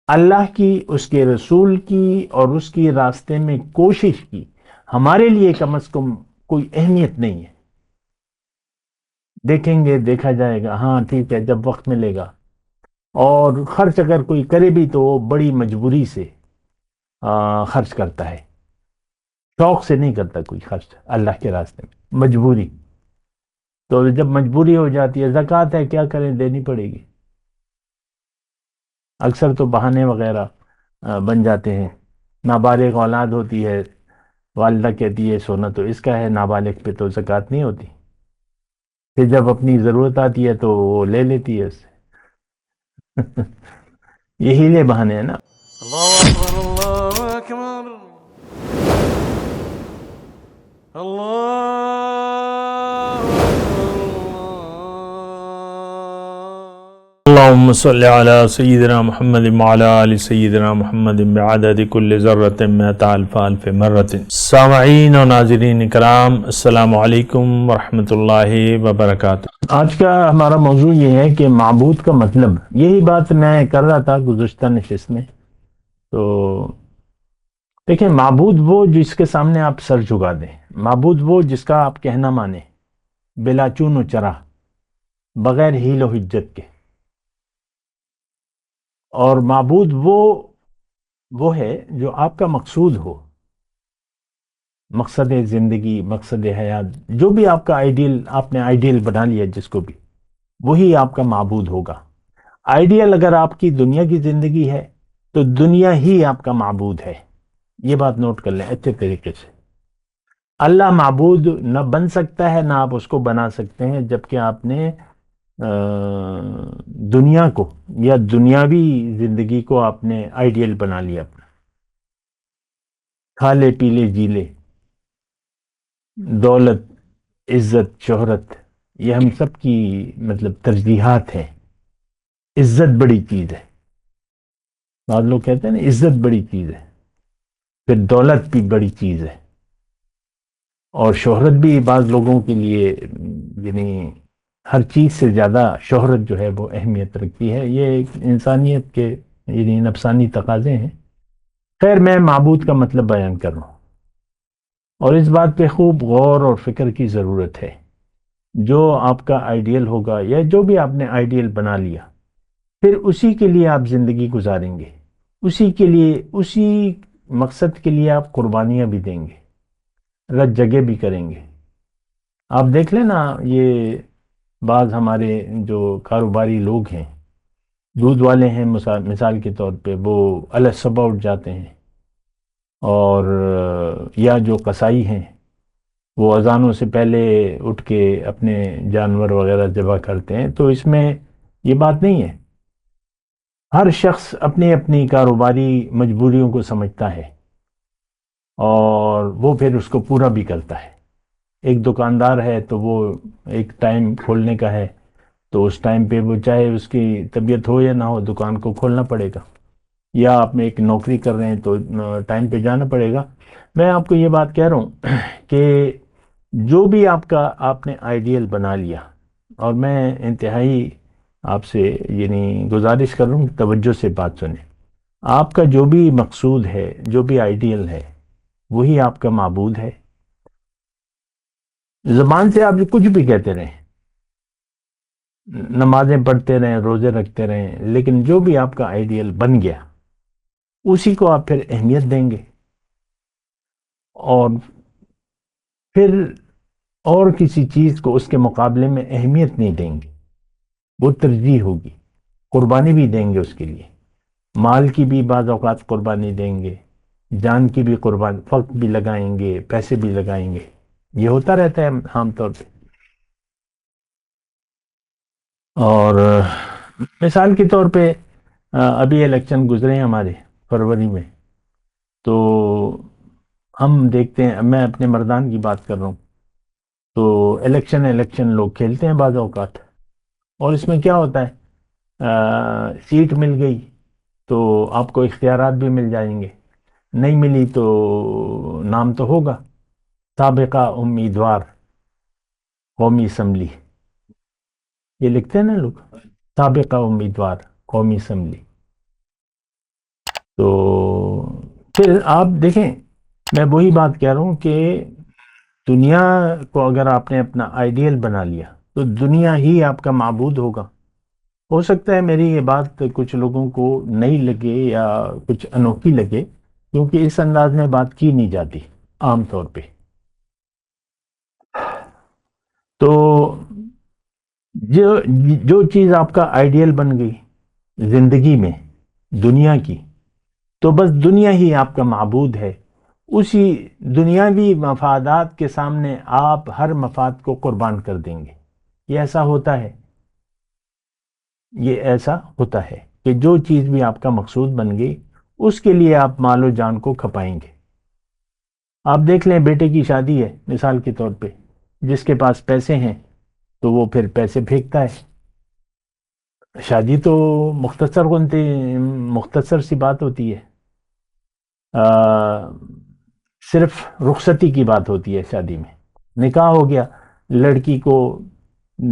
اللہ کی، اس کے رسول کی اور اس کی راستے میں کوشش کی ہمارے لیے کم از کم کوئی اہمیت نہیں ہے۔ دیکھیں گے، دیکھا جائے گا، ہاں ٹھیک ہے جب وقت ملے گا، اور خرچ اگر کوئی کرے بھی تو وہ بڑی مجبوری سے خرچ کرتا ہے، شوق سے نہیں کرتا کوئی خرچ اللہ کے راستے میں، مجبوری۔ تو جب مجبوری ہو جاتی ہے، زکوٰۃ ہے کیا کریں، دینی پڑے گی۔ اکثر تو بہانے وغیرہ بن جاتے ہیں۔ نابالغ اولاد ہوتی ہے، والدہ کہتی ہے سونا تو اس کا ہے، نابالغ پہ تو زکوٰۃ نہیں ہوتی، پھر جب اپنی ضرورت آتی ہے تو وہ لے لیتی ہے اس سے۔ یہی لے بہانے ہیں نا۔ الله أكبر الله أكبر الله أكبر اللهم صل على سيدنا محمد وعلى آل سيدنا محمد بعدد كل ذرة مئة ألف ألف مرة۔ سامعین و ناظرین کرام، السلام علیکم ورحمۃ اللہ وبرکاتہ۔ آج کا ہمارا موضوع یہ ہے کہ معبود کا مطلب، یہی بات میں کر رہا تھا گزشتہ نشست میں۔ تو دیکھیں، معبود وہ جس کے سامنے آپ سر جھکا دیں، معبود وہ جس کا آپ کہنا مانیں، بلا چون و چرا، بغیر حیل و حجت کے۔ اور معبود وہ ہے جو آپ کا مقصود ہو، مقصد زندگی، مقصد حیات، جو بھی آپ کا آئیڈیل، آپ نے آئیڈیل بنا لیا جس کو بھی، وہی آپ کا معبود ہوگا۔ آئیڈیل اگر آپ کی دنیا کی زندگی ہے تو دنیا ہی آپ کا معبود ہے۔ یہ بات نوٹ کر لیں اچھے طریقے سے۔ اللہ معبود نہ بن سکتا ہے، نہ آپ اس کو بنا سکتے ہیں، جبکہ آپ نے دنیا کو یا دنیاوی زندگی کو آپ نے آئیڈیل بنا لیا اپنا۔ کھا لے پی لے جی لے، دولت، عزت، شہرت، یہ ہم سب کی مطلب ترجیحات ہیں۔ عزت بڑی چیز ہے، بعض لوگ کہتے ہیں نا عزت بڑی چیز ہے، پھر دولت بھی بڑی چیز ہے، اور شہرت بھی بعض لوگوں کے لیے یعنی ہر چیز سے زیادہ شہرت جو ہے وہ اہمیت رکھتی ہے۔ یہ ایک انسانیت کے یعنی نفسانی تقاضے ہیں۔ خیر، میں معبود کا مطلب بیان کر رہا ہوں، اور اس بات پہ خوب غور اور فکر کی ضرورت ہے۔ جو آپ کا آئیڈیل ہوگا یا جو بھی آپ نے آئیڈیل بنا لیا، پھر اسی کے لیے آپ زندگی گزاریں گے، اسی کے لیے، اسی مقصد کے لیے آپ قربانیاں بھی دیں گے، رت جگہ بھی کریں گے۔ آپ دیکھ لیں نا، یہ بعض ہمارے جو کاروباری لوگ ہیں، دودھ والے ہیں، مثال کے طور پہ، وہ الگ صبح اٹھ جاتے ہیں، اور یا جو قصائی ہیں وہ اذانوں سے پہلے اٹھ کے اپنے جانور وغیرہ ذبح کرتے ہیں۔ تو اس میں یہ بات نہیں ہے، ہر شخص اپنی اپنی کاروباری مجبوریوں کو سمجھتا ہے، اور وہ پھر اس کو پورا بھی کرتا ہے۔ ایک دکاندار ہے تو وہ ایک ٹائم کھولنے کا ہے، تو اس ٹائم پہ وہ چاہے اس کی طبیعت ہو یا نہ ہو دکان کو کھولنا پڑے گا۔ یا آپ ایک نوکری کر رہے ہیں تو ٹائم پہ جانا پڑے گا۔ میں آپ کو یہ بات کہہ رہا ہوں کہ جو بھی آپ نے آئیڈیل بنا لیا، اور میں انتہائی آپ سے یعنی گزارش کر رہا ہوں کہ توجہ سے بات سنیں، آپ کا جو بھی مقصود ہے، جو بھی آئیڈیل ہے، وہی آپ کا معبود ہے۔ زبان سے آپ کچھ بھی کہتے رہیں، نمازیں پڑھتے رہیں، روزے رکھتے رہیں، لیکن جو بھی آپ کا آئیڈیل بن گیا اسی کو آپ پھر اہمیت دیں گے، اور پھر اور کسی چیز کو اس کے مقابلے میں اہمیت نہیں دیں گے، وہ ترجیح ہوگی۔ قربانی بھی دیں گے اس کے لیے، مال کی بھی بعض اوقات قربانی دیں گے، جان کی بھی قربانی، وقت بھی لگائیں گے، پیسے بھی لگائیں گے۔ یہ ہوتا رہتا ہے عام طور پہ۔ اور مثال کے طور پہ ابھی الیکشن گزرے ہیں ہمارے فروری میں، تو ہم دیکھتے ہیں، میں اپنے مردان کی بات کر رہا ہوں، تو الیکشن لوگ کھیلتے ہیں بعض اوقات، اور اس میں کیا ہوتا ہے، سیٹ مل گئی تو آپ کو اختیارات بھی مل جائیں گے، نہیں ملی تو نام تو ہوگا، سابقہ امیدوار قومی اسمبلی، یہ لکھتے ہیں نا لوگ، سابقہ امیدوار قومی اسمبلی۔ تو پھر آپ دیکھیں، میں وہی بات کہہ رہا ہوں کہ دنیا کو اگر آپ نے اپنا آئیڈیل بنا لیا تو دنیا ہی آپ کا معبود ہوگا۔ ہو سکتا ہے میری یہ بات کچھ لوگوں کو نہیں لگے یا کچھ انوکھی لگے، کیونکہ اس انداز میں بات کی نہیں جاتی عام طور پہ۔ تو جو جو چیز آپ کا آئیڈیل بن گئی زندگی میں دنیا کی، تو بس دنیا ہی آپ کا معبود ہے۔ اسی دنیاوی مفادات کے سامنے آپ ہر مفاد کو قربان کر دیں گے۔ یہ ایسا ہوتا ہے، یہ ایسا ہوتا ہے کہ جو چیز بھی آپ کا مقصود بن گئی اس کے لیے آپ مال و جان کو کھپائیں گے۔ آپ دیکھ لیں، بیٹے کی شادی ہے مثال کے طور پہ، جس کے پاس پیسے ہیں تو وہ پھر پیسے پھینکتا ہے۔ شادی تو مختصر سی بات ہوتی ہے، صرف رخصتی کی بات ہوتی ہے شادی میں۔ نکاح ہو گیا، لڑکی کو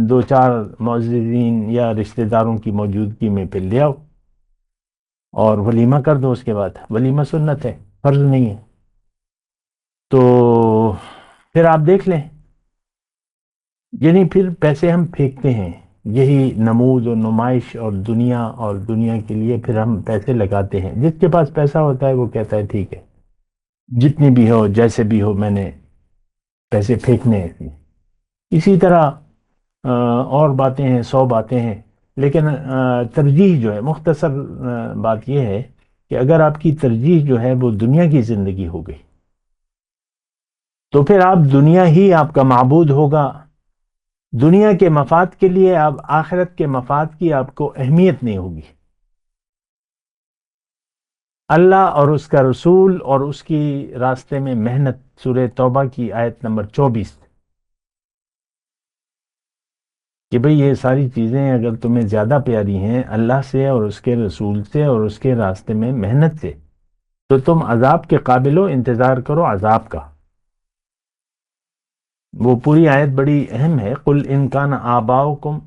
دو چار معززین یا رشتہ داروں کی موجودگی میں پھر لے آؤ اور ولیمہ کر دو۔ اس کے بعد ولیمہ سنت ہے، فرض نہیں ہے۔ تو پھر آپ دیکھ لیں، یعنی پھر پیسے ہم پھینکتے ہیں، یہی نمود و نمائش اور دنیا کے لیے پھر ہم پیسے لگاتے ہیں۔ جس کے پاس پیسہ ہوتا ہے وہ کہتا ہے ٹھیک ہے، جتنی بھی ہو جیسے بھی ہو میں نے پیسے پھینکنے ہیں۔ اسی طرح اور باتیں ہیں، 100 باتیں ہیں، لیکن ترجیح جو ہے، مختصر بات یہ ہے کہ اگر آپ کی ترجیح جو ہے وہ دنیا کی زندگی ہو گئی تو پھر آپ دنیا ہی آپ کا معبود ہوگا۔ دنیا کے مفاد کے لیے آپ آخرت کے مفاد کی آپ کو اہمیت نہیں ہوگی۔ اللہ اور اس کا رسول اور اس کی راستے میں محنت، سورہ توبہ کی آیت نمبر 24، کہ بھئی یہ ساری چیزیں اگر تمہیں زیادہ پیاری ہیں اللہ سے اور اس کے رسول سے اور اس کے راستے میں محنت سے، تو تم عذاب کے قابل ہو، انتظار کرو عذاب کا۔ وہ پوری آیت بڑی اہم ہے۔ قل ان کان آباؤکم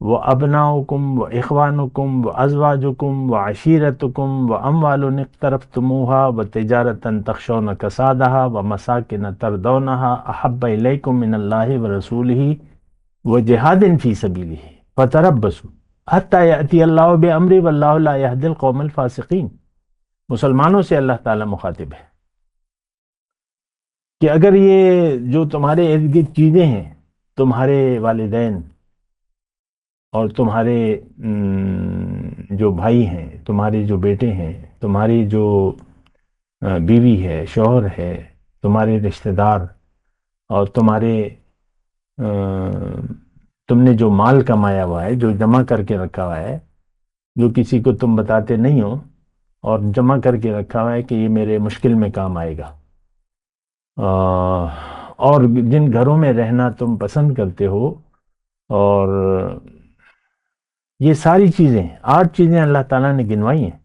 و ابناؤکم و اخوانکم و ازواجکم و عشیرتکم و اموال اقترفتموها و تجارتا تخشون کسادها و مساکن ترضونها احب الیکم من اللہ و رسولہ و جہاد فی سبیلہ فتربصوا حتی یأتی اللہ بامرہ واللہ لا یہدی القوم الفاسقین۔ مسلمانوں سے اللہ تعالیٰ مخاطب ہے کہ اگر یہ جو تمہارے ارد گرد چیزیں ہیں، تمہارے والدین اور تمہارے جو بھائی ہیں، تمہارے جو بیٹے ہیں، تمہاری جو بیوی ہے، شوہر ہے، تمہارے رشتہ دار، اور تم نے جو مال کمایا ہوا ہے، جو جمع کر کے رکھا ہوا ہے، جو کسی کو تم بتاتے نہیں ہو اور جمع کر کے رکھا ہوا ہے کہ یہ میرے مشکل میں کام آئے گا، اور جن گھروں میں رہنا تم پسند کرتے ہو، اور یہ ساری چیزیں 8 چیزیں اللہ تعالیٰ نے گنوائی ہیں،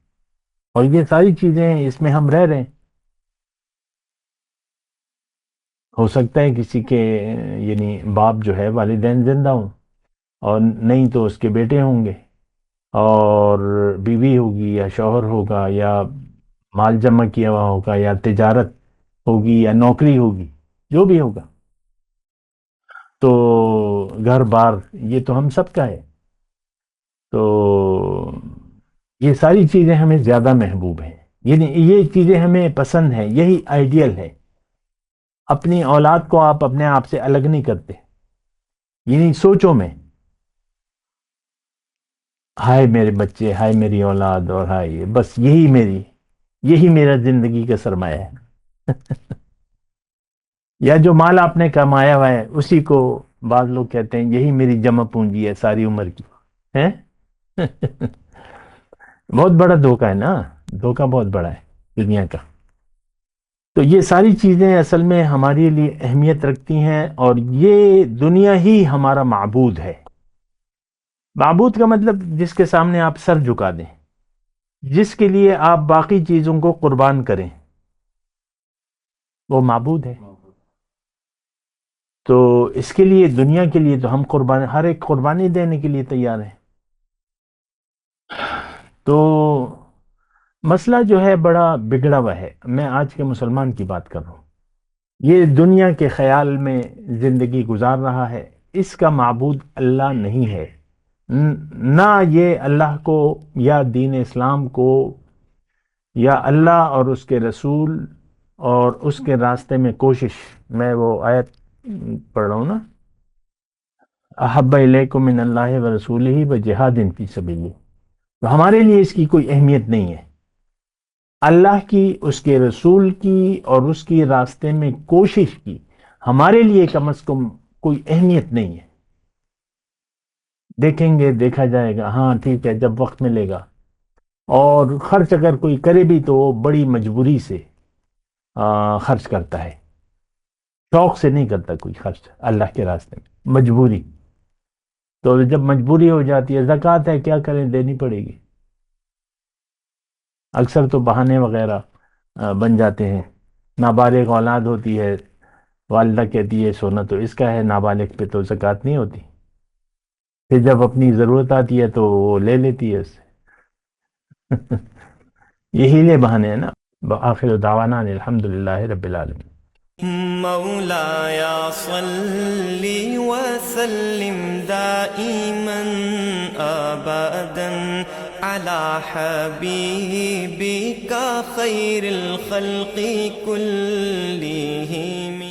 اور یہ ساری چیزیں اس میں ہم رہ رہے ہیں۔ ہو سکتا ہے کسی کے یعنی باپ جو ہے، والدین زندہ ہوں، اور نہیں تو اس کے بیٹے ہوں گے، اور بیوی ہوگی یا شوہر ہوگا، یا مال جمع کیا ہوا ہوگا، یا تجارت ہوگی یا نوکری ہوگی، جو بھی ہوگا۔ تو گھر بار یہ تو ہم سب کا ہے۔ تو یہ ساری چیزیں ہمیں زیادہ محبوب ہیں، یعنی یہ چیزیں ہمیں پسند ہیں، یہی آئیڈیل ہے۔ اپنی اولاد کو آپ اپنے آپ سے الگ نہیں کرتے، یعنی سوچوں میں ہائے میرے بچے، ہائے میری اولاد، اور ہائے بس یہی میرا زندگی کا سرمایہ ہے۔ یا جو مال آپ نے کمایا ہوا ہے اسی کو بعض لوگ کہتے ہیں یہی میری جمع پونجی ہے ساری عمر کی ہے۔ بہت بڑا دھوکہ ہے نا، دھوکہ بہت بڑا ہے دنیا کا۔ تو یہ ساری چیزیں اصل میں ہمارے لیے اہمیت رکھتی ہیں، اور یہ دنیا ہی ہمارا معبود ہے۔ معبود کا مطلب جس کے سامنے آپ سر جھکا دیں، جس کے لیے آپ باقی چیزوں کو قربان کریں، وہ معبود ہے۔ تو اس کے لیے، دنیا کے لیے تو ہم ہر ایک قربانی دینے کے لیے تیار ہیں۔ تو مسئلہ جو ہے بڑا بگڑا ہوا ہے. میں آج کے مسلمان کی بات کر رہا ہوں. یہ دنیا کے خیال میں زندگی گزار رہا ہے. اس کا معبود اللہ نہیں ہے. نہ یہ اللہ کو یا دین اسلام کو یا اللہ اور اس کے رسول اور اس کے راستے میں کوشش. میں وہ آیت پڑھ رہا ہوں نا، احب الیکم من اللہ و رسولہ و جہاد فی سبیلہ. تو ہمارے لیے اس کی کوئی اہمیت نہیں ہے. اللہ کی، اس کے رسول کی اور اس کی راستے میں کوشش کی ہمارے لیے کم از کم کوئی اہمیت نہیں ہے. دیکھیں گے، دیکھا جائے گا، ہاں ٹھیک ہے جب وقت ملے گا. اور خرچ اگر کوئی کرے بھی تو وہ بڑی مجبوری سے خرچ کرتا ہے. شوق سے نہیں کرتا کوئی خرچ اللہ کے راستے میں، مجبوری. تو جب مجبوری ہو جاتی ہے، زکوٰۃ ہے کیا کریں، دینی پڑے گی. اکثر تو بہانے وغیرہ بن جاتے ہیں. نابالغ اولاد ہوتی ہے، والدہ کہتی ہے سونا تو اس کا ہے، نابالغ پہ تو زکوٰۃ نہیں ہوتی. پھر جب اپنی ضرورت آتی ہے تو وہ لے لیتی ہے اس سے. یہی لے بہانے ہیں نا. آخر دعوانا الحمدللہ رب العالمین. مولاي صل وسلم دائما أبدا على حبيبك خير الخلق كلهم.